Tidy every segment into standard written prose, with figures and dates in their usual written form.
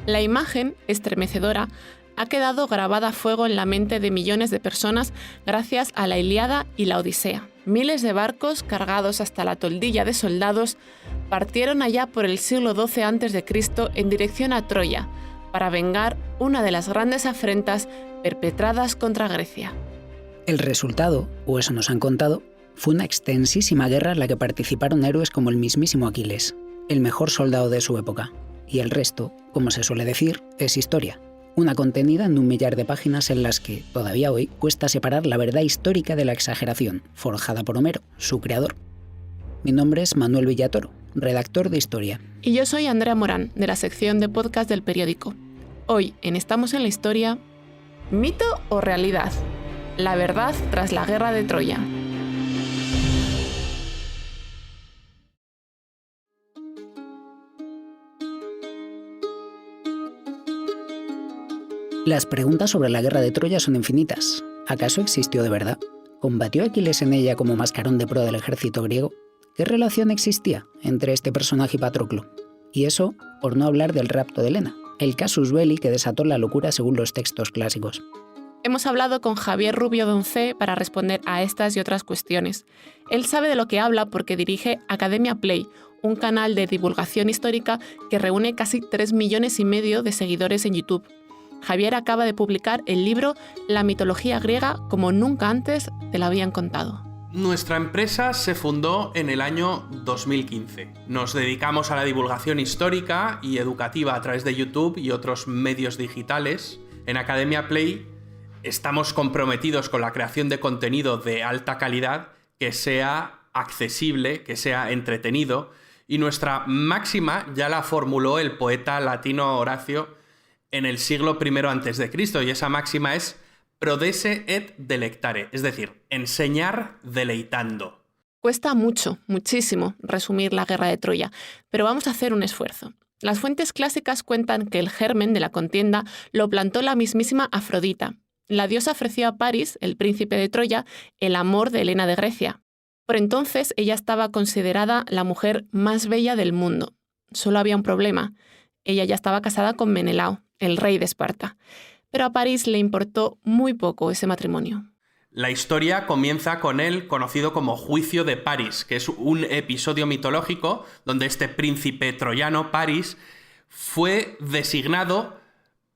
La imagen, estremecedora, ha quedado grabada a fuego en la mente de millones de personas gracias a la Ilíada y la Odisea. Miles de barcos, cargados hasta la toldilla de soldados, partieron allá por el siglo XII a.C. en dirección a Troya, para vengar una de las grandes afrentas perpetradas contra Grecia. El resultado, o eso nos han contado, fue una extensísima guerra en la que participaron héroes como el mismísimo Aquiles, el mejor soldado de su época. Y el resto, como se suele decir, es historia. Una contenida en 1 millar de páginas en las que, todavía hoy, cuesta separar la verdad histórica de la exageración, forjada por Homero, su creador. Mi nombre es Manuel Villatoro, redactor de Historia. Y yo soy Andrea Morán, de la sección de podcast del periódico. Hoy, en Estamos en la Historia, ¿mito o realidad? La verdad tras la guerra de Troya. Las preguntas sobre la guerra de Troya son infinitas. ¿Acaso existió de verdad? ¿Combatió Aquiles en ella como mascarón de proa del ejército griego? ¿Qué relación existía entre este personaje y Patroclo? Y eso, por no hablar del rapto de Helena, el casus belli que desató la locura según los textos clásicos. Hemos hablado con Javier Rubio Doncé para responder a estas y otras cuestiones. Él sabe de lo que habla porque dirige Academia Play, un canal de divulgación histórica que reúne casi 3,5 millones de seguidores en YouTube. Javier acaba de publicar el libro La mitología griega como nunca antes te la habían contado. Nuestra empresa se fundó en el año 2015. Nos dedicamos a la divulgación histórica y educativa a través de YouTube y otros medios digitales. En Academia Play estamos comprometidos con la creación de contenido de alta calidad que sea accesible, que sea entretenido, y nuestra máxima ya la formuló el poeta latino Horacio en el siglo I a.C., y esa máxima es prodesse et delectare, es decir, enseñar deleitando. Cuesta mucho, muchísimo, resumir la guerra de Troya, pero vamos a hacer un esfuerzo. Las fuentes clásicas cuentan que el germen de la contienda lo plantó la mismísima Afrodita. La diosa ofreció a París, el príncipe de Troya, el amor de Helena de Grecia. Por entonces ella estaba considerada la mujer más bella del mundo. Solo había un problema. Ella ya estaba casada con Menelao, el rey de Esparta. Pero a París le importó muy poco ese matrimonio. La historia comienza con el conocido como Juicio de París, que es un episodio mitológico donde este príncipe troyano, París, fue designado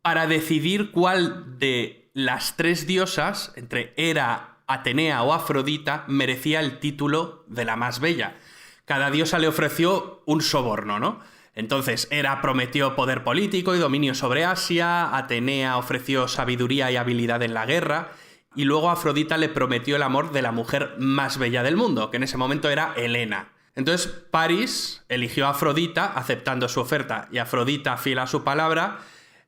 para decidir cuál de las 3 diosas, entre Hera, Atenea o Afrodita, merecía el título de la más bella. Cada diosa le ofreció un soborno, ¿no? Entonces, Hera prometió poder político y dominio sobre Asia, Atenea ofreció sabiduría y habilidad en la guerra, y luego Afrodita le prometió el amor de la mujer más bella del mundo, que en ese momento era Helena. Entonces, París eligió a Afrodita, aceptando su oferta, y Afrodita, fiel a su palabra,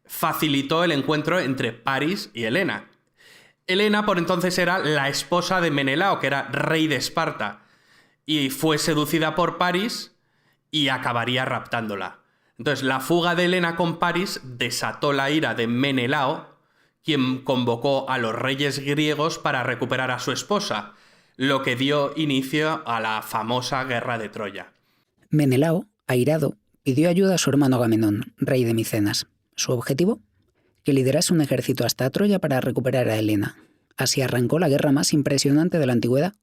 facilitó el encuentro entre París y Helena. Helena, por entonces, era la esposa de Menelao, que era rey de Esparta, y fue seducida por París y acabaría raptándola. Entonces, la fuga de Helena con París desató la ira de Menelao, quien convocó a los reyes griegos para recuperar a su esposa, lo que dio inicio a la famosa guerra de Troya. Menelao, airado, pidió ayuda a su hermano Agamenón, rey de Micenas. ¿Su objetivo? Que liderase un ejército hasta Troya para recuperar a Helena. Así arrancó la guerra más impresionante de la antigüedad,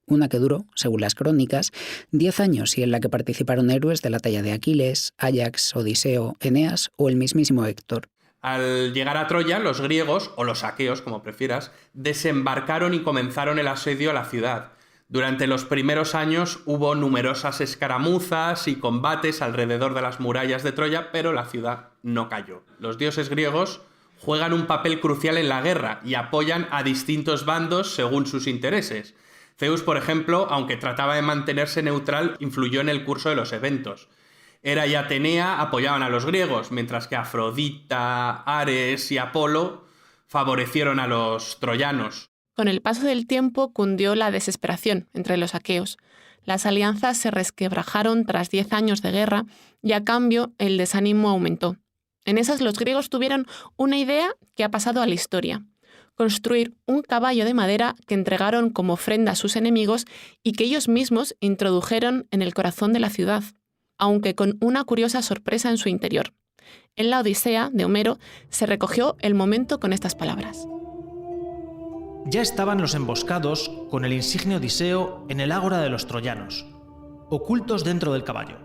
una que duró, según las crónicas, 10 años y en la que participaron héroes de la talla de Aquiles, Áyax, Odiseo, Eneas o el mismísimo Héctor. Al llegar a Troya, los griegos, o los aqueos, como prefieras, desembarcaron y comenzaron el asedio a la ciudad. Durante los primeros años hubo numerosas escaramuzas y combates alrededor de las murallas de Troya, pero la ciudad no cayó. Los dioses griegos juegan un papel crucial en la guerra y apoyan a distintos bandos según sus intereses. Zeus, por ejemplo, aunque trataba de mantenerse neutral, influyó en el curso de los eventos. Hera y Atenea apoyaban a los griegos, mientras que Afrodita, Ares y Apolo favorecieron a los troyanos. Con el paso del tiempo cundió la desesperación entre los aqueos. Las alianzas se resquebrajaron tras 10 años de guerra y a cambio el desánimo aumentó. En esas los griegos tuvieron una idea que ha pasado a la historia: construir un caballo de madera que entregaron como ofrenda a sus enemigos y que ellos mismos introdujeron en el corazón de la ciudad, aunque con una curiosa sorpresa en su interior. En la Odisea de Homero se recogió el momento con estas palabras. Ya estaban los emboscados con el insigne Odiseo en el ágora de los troyanos, ocultos dentro del caballo,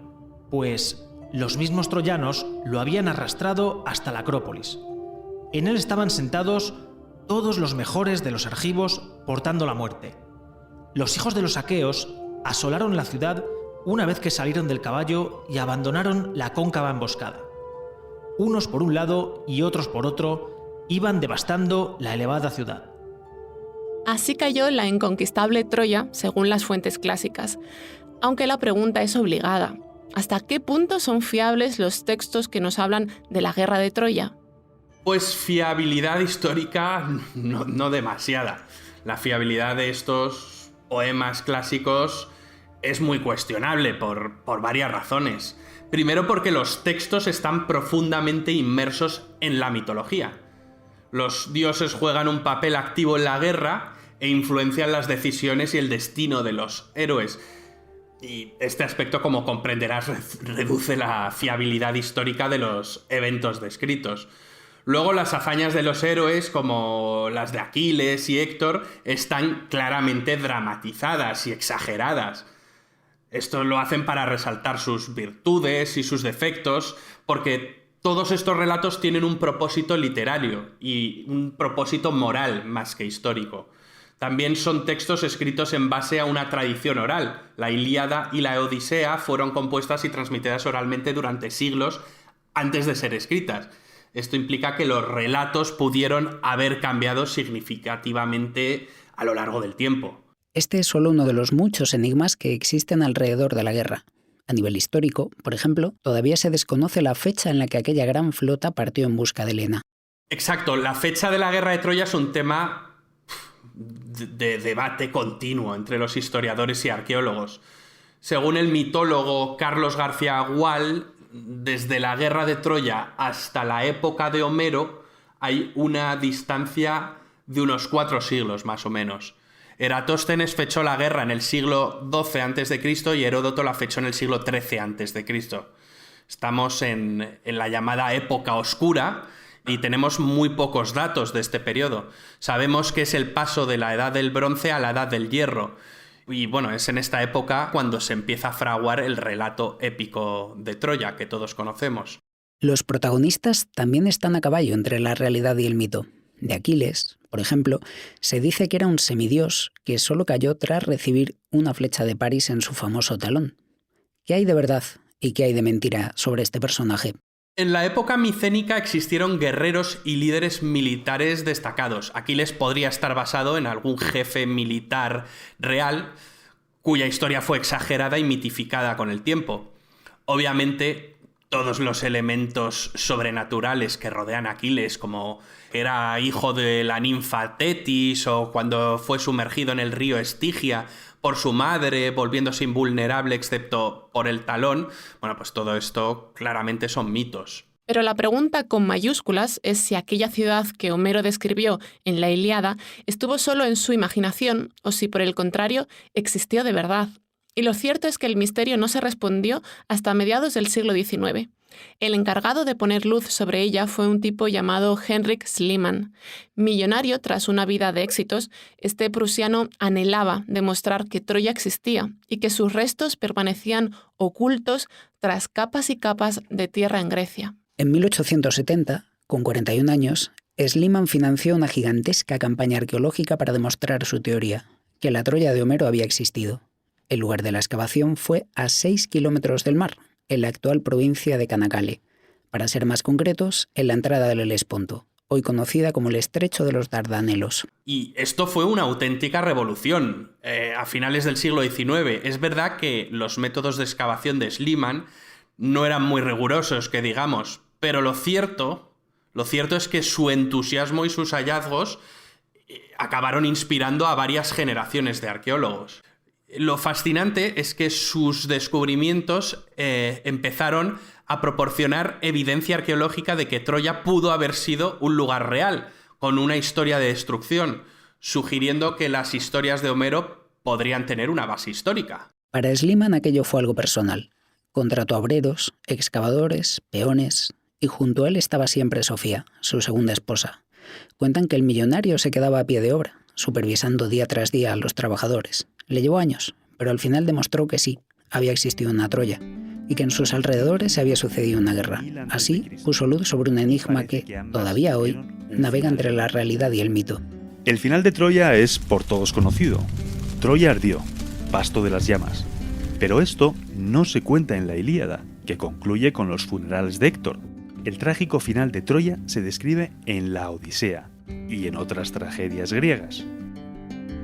pues los mismos troyanos lo habían arrastrado hasta la Acrópolis. En él estaban sentados todos los mejores de los argivos portando la muerte. Los hijos de los aqueos asolaron la ciudad una vez que salieron del caballo y abandonaron la cóncava emboscada. Unos por un lado y otros por otro iban devastando la elevada ciudad. Así cayó la inconquistable Troya, según las fuentes clásicas. Aunque la pregunta es obligada. ¿Hasta qué punto son fiables los textos que nos hablan de la guerra de Troya? Pues fiabilidad histórica no demasiada. La fiabilidad de estos poemas clásicos es muy cuestionable por varias razones. Primero porque los textos están profundamente inmersos en la mitología. Los dioses juegan un papel activo en la guerra e influencian las decisiones y el destino de los héroes. Y este aspecto, como comprenderás, reduce la fiabilidad histórica de los eventos descritos. Luego, las hazañas de los héroes, como las de Aquiles y Héctor, están claramente dramatizadas y exageradas. Esto lo hacen para resaltar sus virtudes y sus defectos, porque todos estos relatos tienen un propósito literario y un propósito moral más que histórico. También son textos escritos en base a una tradición oral. La Ilíada y la Odisea fueron compuestas y transmitidas oralmente durante siglos antes de ser escritas. Esto implica que los relatos pudieron haber cambiado significativamente a lo largo del tiempo. Este es solo uno de los muchos enigmas que existen alrededor de la guerra. A nivel histórico, por ejemplo, todavía se desconoce la fecha en la que aquella gran flota partió en busca de Helena. Exacto, la fecha de la guerra de Troya es un tema de debate continuo entre los historiadores y arqueólogos. Según el mitólogo Carlos García Gual, desde la guerra de Troya hasta la época de Homero hay una distancia de unos 4 siglos más o menos. Eratóstenes fechó la guerra en el siglo XII a.C. y Heródoto la fechó en el siglo XIII a.C. Estamos en la llamada época oscura y tenemos muy pocos datos de este periodo. Sabemos que es el paso de la edad del bronce a la edad del hierro. Y bueno, es en esta época cuando se empieza a fraguar el relato épico de Troya, que todos conocemos. Los protagonistas también están a caballo entre la realidad y el mito. De Aquiles, por ejemplo, se dice que era un semidios que solo cayó tras recibir una flecha de París en su famoso talón. ¿Qué hay de verdad y qué hay de mentira sobre este personaje? En la época micénica existieron guerreros y líderes militares destacados. Aquiles podría estar basado en algún jefe militar real, cuya historia fue exagerada y mitificada con el tiempo. Obviamente, todos los elementos sobrenaturales que rodean a Aquiles, como que era hijo de la ninfa Tetis o cuando fue sumergido en el río Estigia por su madre, volviéndose invulnerable excepto por el talón, bueno, pues todo esto claramente son mitos. Pero la pregunta con mayúsculas es si aquella ciudad que Homero describió en la Ilíada estuvo solo en su imaginación o si, por el contrario, existió de verdad. Y lo cierto es que el misterio no se respondió hasta mediados del siglo XIX. El encargado de poner luz sobre ella fue un tipo llamado Heinrich Schliemann. Millonario tras una vida de éxitos, este prusiano anhelaba demostrar que Troya existía y que sus restos permanecían ocultos tras capas y capas de tierra en Grecia. En 1870, con 41 años, Schliemann financió una gigantesca campaña arqueológica para demostrar su teoría, que la Troya de Homero había existido. El lugar de la excavación fue a 6 kilómetros del mar, en la actual provincia de Canacale. Para ser más concretos, en la entrada del Helesponto, hoy conocida como el Estrecho de los Dardanelos. Y esto fue una auténtica revolución a finales del siglo XIX. Es verdad que los métodos de excavación de Schliemann no eran muy rigurosos, que digamos, pero lo cierto es que su entusiasmo y sus hallazgos acabaron inspirando a varias generaciones de arqueólogos. Lo fascinante es que sus descubrimientos empezaron a proporcionar evidencia arqueológica de que Troya pudo haber sido un lugar real, con una historia de destrucción, sugiriendo que las historias de Homero podrían tener una base histórica. Para Schliemann aquello fue algo personal. Contrató a obreros, excavadores, peones y junto a él estaba siempre Sofía, su segunda esposa. Cuentan que el millonario se quedaba a pie de obra, supervisando día tras día a los trabajadores. Le llevó años, pero al final demostró que sí, había existido una Troya, y que en sus alrededores se había sucedido una guerra. Así, puso luz sobre un enigma que, todavía hoy, navega entre la realidad y el mito. El final de Troya es por todos conocido. Troya ardió, pasto de las llamas. Pero esto no se cuenta en la Ilíada, que concluye con los funerales de Héctor. El trágico final de Troya se describe en la Odisea y en otras tragedias griegas.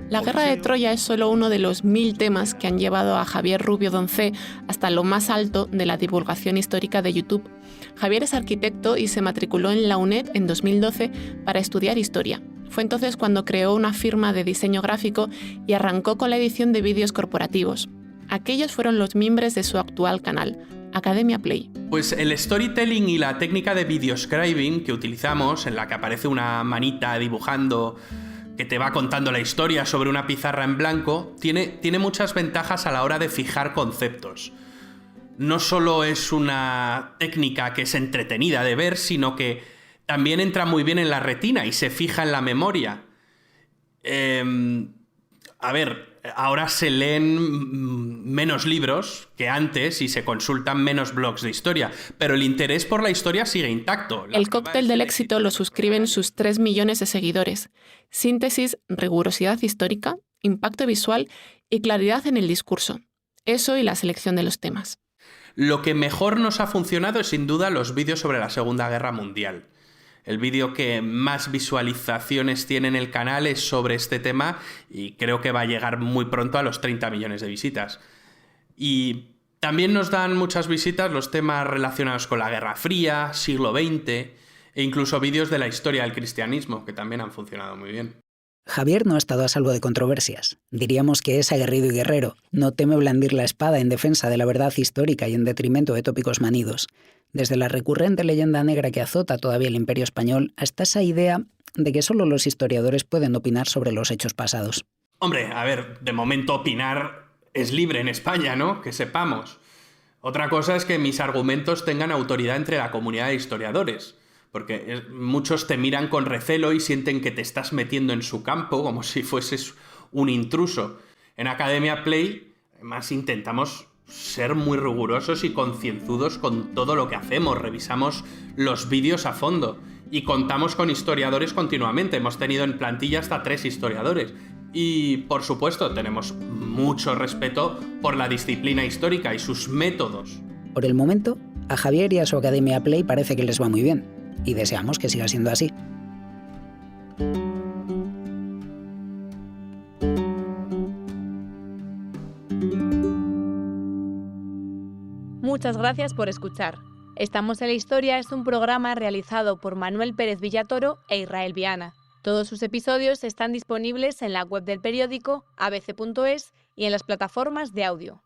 La guerra de Troya es solo uno de los 1000 temas que han llevado a Javier Rubio Doncé hasta lo más alto de la divulgación histórica de YouTube. Javier es arquitecto y se matriculó en la UNED en 2012 para estudiar historia. Fue entonces cuando creó una firma de diseño gráfico y arrancó con la edición de vídeos corporativos. Aquellos fueron los miembros de su actual canal, Academia Play. Pues el storytelling y la técnica de videoscribing que utilizamos, en la que aparece una manita dibujando que te va contando la historia sobre una pizarra en blanco, tiene muchas ventajas a la hora de fijar conceptos. No solo es una técnica que es entretenida de ver, sino que también entra muy bien en la retina y se fija en la memoria. Ahora se leen menos libros que antes y se consultan menos blogs de historia, pero el interés por la historia sigue intacto. El cóctel del éxito lo suscriben sus 3 millones de seguidores. Síntesis, rigurosidad histórica, impacto visual y claridad en el discurso. Eso y la selección de los temas. Lo que mejor nos ha funcionado es sin duda los vídeos sobre la Segunda Guerra Mundial. El vídeo que más visualizaciones tiene en el canal es sobre este tema y creo que va a llegar muy pronto a los 30 millones de visitas. Y también nos dan muchas visitas los temas relacionados con la Guerra Fría, siglo XX e incluso vídeos de la historia del cristianismo, que también han funcionado muy bien. Javier no ha estado a salvo de controversias. Diríamos que es aguerrido y guerrero. No teme blandir la espada en defensa de la verdad histórica y en detrimento de tópicos manidos. Desde la recurrente leyenda negra que azota todavía el Imperio Español hasta esa idea de que solo los historiadores pueden opinar sobre los hechos pasados. Hombre, a ver, de momento opinar es libre en España, ¿no? Que sepamos. Otra cosa es que mis argumentos tengan autoridad entre la comunidad de historiadores, porque muchos te miran con recelo y sienten que te estás metiendo en su campo como si fueses un intruso. En Academia Play, además, intentamos ser muy rigurosos y concienzudos con todo lo que hacemos. Revisamos los vídeos a fondo y contamos con historiadores continuamente. Hemos tenido en plantilla hasta 3 historiadores. Y, por supuesto, tenemos mucho respeto por la disciplina histórica y sus métodos. Por el momento, a Javier y a su Academia Play parece que les va muy bien. Y deseamos que siga siendo así. Muchas gracias por escuchar. Estamos en la Historia es un programa realizado por Manuel Pérez Villatoro e Israel Viana. Todos sus episodios están disponibles en la web del periódico abc.es y en las plataformas de audio.